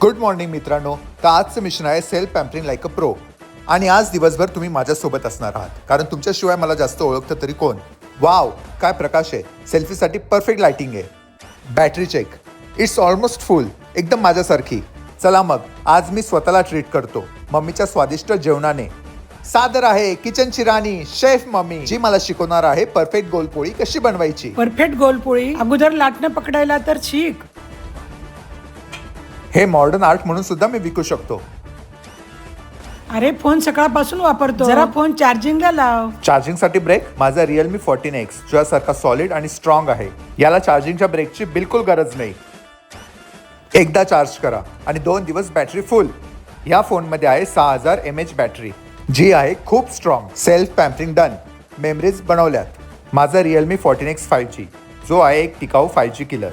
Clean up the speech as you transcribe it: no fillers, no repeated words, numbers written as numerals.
Good morning मित्रांनो. तर आजचं मिशन आहे self pampering like a pro. आणि आज दिवसभर तुम्ही माझ्यासोबत असणार आहात, कारण तुमच्याशिवाय मला जास्त ओळखतं तरी कोण. वाव, काय प्रकाश आहे. सेल्फीसाठी परफेक्ट लाइटिंग आहे. Battery check, it's almost full, एकदम माझ्यासारखी. चला मग आज मी स्वतःला ट्रीट करतो मम्मीच्या स्वादिष्ट जेवणाने. सादर आहे किचनची राणी शेफ मम्मी, जी मला शिकवणार आहे परफेक्ट गोलपोळी कशी बनवायची. परफेक्ट गोलपोळी अगोदर लाटणं पकडायला तर शिक. हे मॉडर्न आर्ट म्हणून सुद्धा मी विकू शकतो. अरे फोन सकाळपासून वापरतो, जरा फोन चार्जिंगला लाव. चार्जिंगसाठी ब्रेक माझा Realme 14X तुझ्यासारखा सॉलिड आणि स्ट्रॉंग आहे. याला चार्जिंगच्या ब्रेकची बिलकुल गरज नाही. एकदा चार्ज करा आणि 2 दिवस बॅटरी फुल. या फोनमध्ये आहे 6000 mAh बॅटरी, जी आहे खूप strong. Self pampering done. Memories बनवल्यात. माझा Realme 14X 5G, जो आहे एक टिकाऊ 5G किलर.